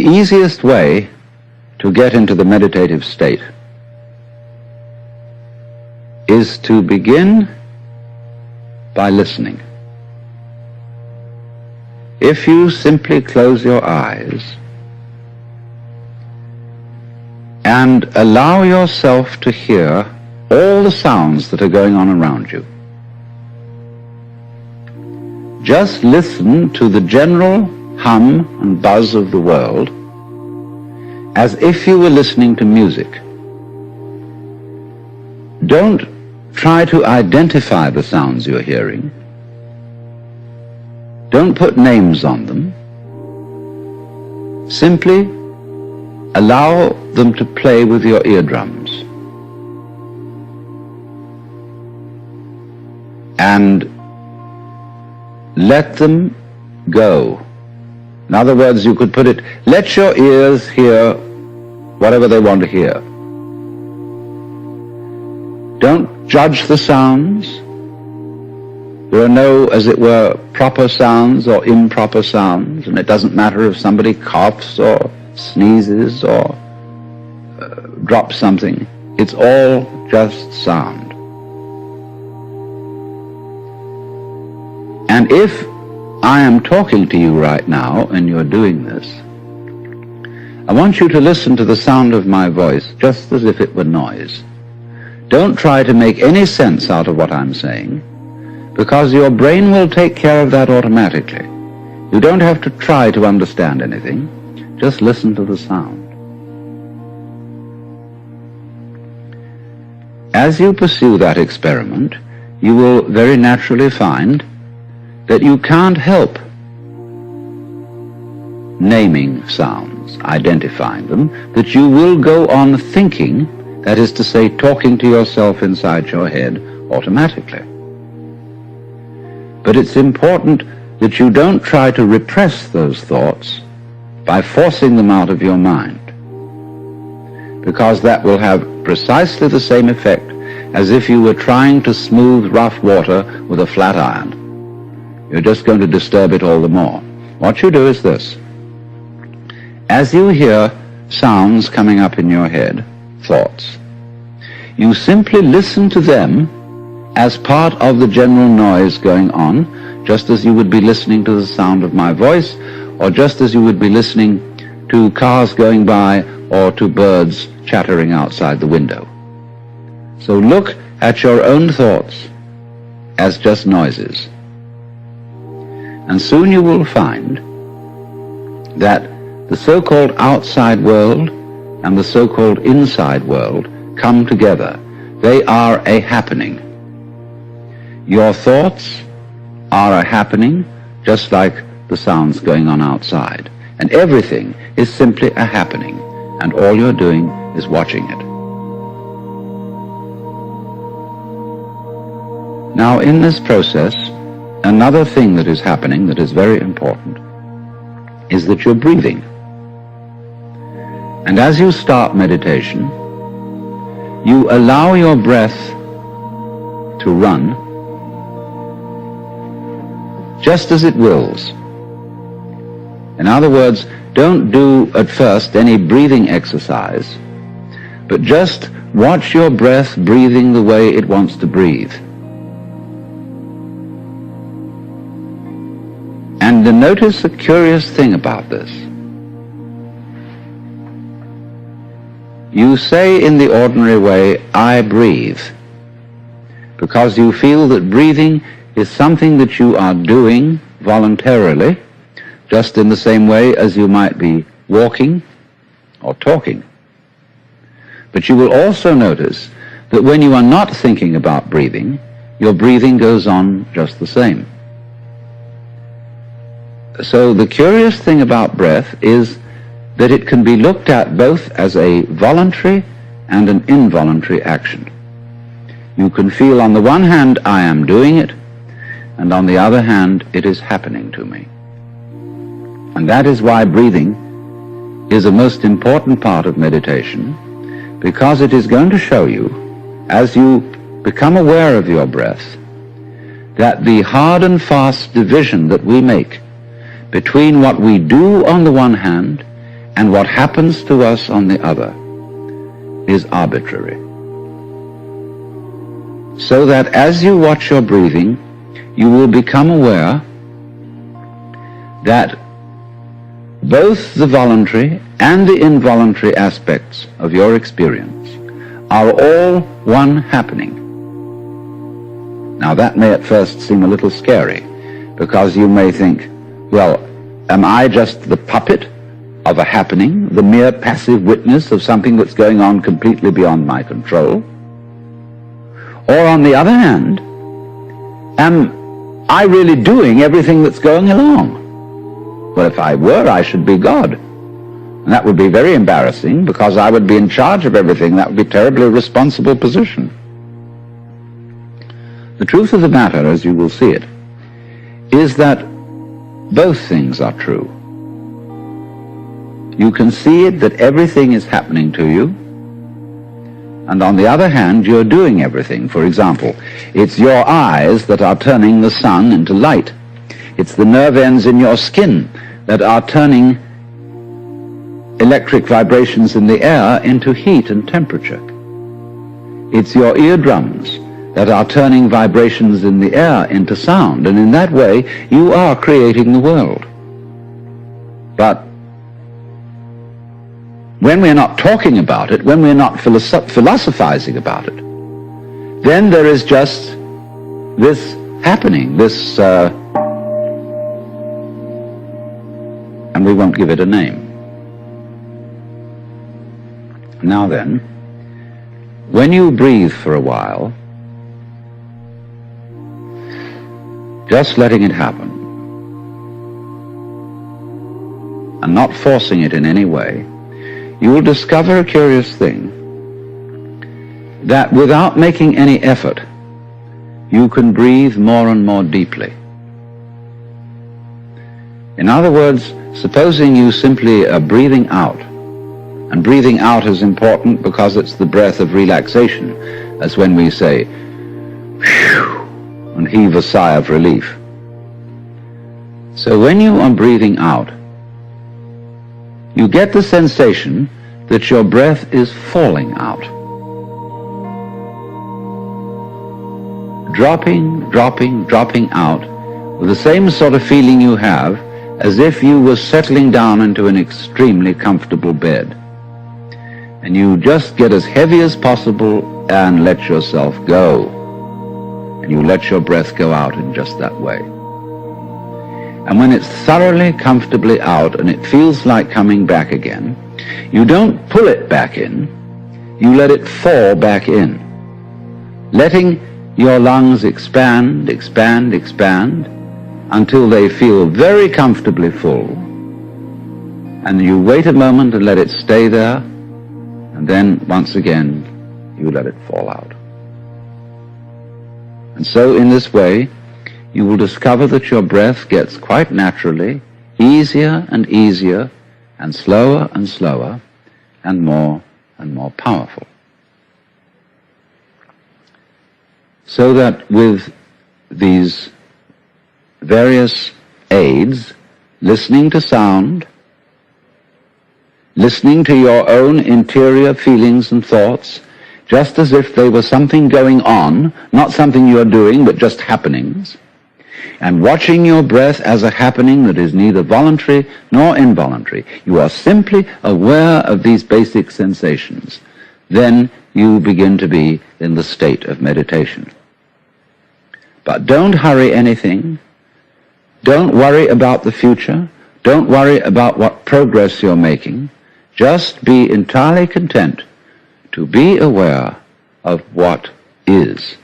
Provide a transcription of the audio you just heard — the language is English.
easiest way to get into the meditative state is to begin by listening. If you simply close your eyes and allow yourself to hear all the sounds that are going on around you, just listen to the general hum and buzz of the world as if you were listening to music. Don't try to identify the sounds you're hearing. Don't put names on them. Simply allow them to play with your eardrums. And let them go. In other words, you could put it, let your ears hear whatever they want to hear. Don't judge the sounds. There are no, as it were, proper sounds or improper sounds, and it doesn't matter if somebody coughs or sneezes or drops something. It's all just sound. And if I am talking to you right now and you're doing this, I want you to listen to the sound of my voice just as if it were noise. Don't try to make any sense out of what I'm saying, because your brain will take care of that automatically. You don't have to try to understand anything. Just listen to the sound. As you pursue that experiment, you will very naturally find that you can't help naming sounds, identifying them, that you will go on thinking, that is to say, talking to yourself inside your head automatically. But it's important that you don't try to repress those thoughts by forcing them out of your mind, because that will have precisely the same effect as if you were trying to smooth rough water with a flat iron. You're just going to disturb it all the more. What you do is this. As you hear sounds coming up in your head, thoughts, you simply listen to them as part of the general noise going on, just as you would be listening to the sound of my voice, or just as you would be listening to cars going by or to birds chattering outside the window. So look at your own thoughts as just noises. And soon you will find that the so-called outside world and the so-called inside world come together. They are a happening. Your thoughts are a happening, just like the sounds going on outside. And everything is simply a happening, and all you're doing is watching it. Now, in this process, another thing that is happening that is very important is that you're breathing. And as you start meditation, you allow your breath to run just as it wills. In other words, don't do at first any breathing exercise, but just watch your breath breathing the way it wants to breathe. And notice a curious thing about this. You say in the ordinary way, I breathe, because you feel that breathing is something that you are doing voluntarily, just in the same way as you might be walking or talking. But you will also notice that when you are not thinking about breathing, your breathing goes on just the same. So the curious thing about breath is that it can be looked at both as a voluntary and an involuntary action. You can feel on the one hand, I am doing it, and on the other hand, it is happening to me. And that is why breathing is a most important part of meditation, because it is going to show you, as you become aware of your breath, that the hard and fast division that we make between what we do on the one hand and what happens to us on the other is arbitrary. So that as you watch your breathing, you will become aware that both the voluntary and the involuntary aspects of your experience are all one happening. Now that may at first seem a little scary, because you may think, well, am I just the puppet of a happening, the mere passive witness of something that's going on completely beyond my control? Or on the other hand, am I really doing everything that's going along? Well, if I were, I should be God. And that would be very embarrassing, because I would be in charge of everything. That would be a terribly responsible position. The truth of the matter, as you will see it, is that both things are true. You can see it that everything is happening to you, and on the other hand, you're doing everything. For example, it's your eyes that are turning the sun into light. It's the nerve ends in your skin that are turning electric vibrations in the air into heat and temperature. It's your eardrums that are turning vibrations in the air into sound, and in that way you are creating the world. But when we're not talking about it, when we're not philosophizing about it, then there is just this happening, this, and we won't give it a name. Now then, when you breathe for a while, just letting it happen, and not forcing it in any way, you will discover a curious thing, that without making any effort, you can breathe more and more deeply. In other words, supposing you simply are breathing out, and breathing out is important because it's the breath of relaxation, as when we say, whew, and heave a sigh of relief. So when you are breathing out, you get the sensation that your breath is falling out. Dropping, dropping, dropping out, with the same sort of feeling you have as if you were settling down into an extremely comfortable bed. And you just get as heavy as possible and let yourself go. And you let your breath go out in just that way. And when it's thoroughly, comfortably out and it feels like coming back again, you don't pull it back in, you let it fall back in, letting your lungs expand, expand, expand, until they feel very comfortably full. And you wait a moment and let it stay there, and then once again you let it fall out. And so in this way, you will discover that your breath gets quite naturally easier and easier, and slower and slower, and more powerful. So that with these various aids, listening to sound, listening to your own interior feelings and thoughts, just as if they were something going on, not something you're doing, but just happenings, and watching your breath as a happening that is neither voluntary nor involuntary, you are simply aware of these basic sensations. Then you begin to be in the state of meditation. But don't hurry anything. Don't worry about the future. Don't worry about what progress you're making. Just be entirely content to be aware of what is.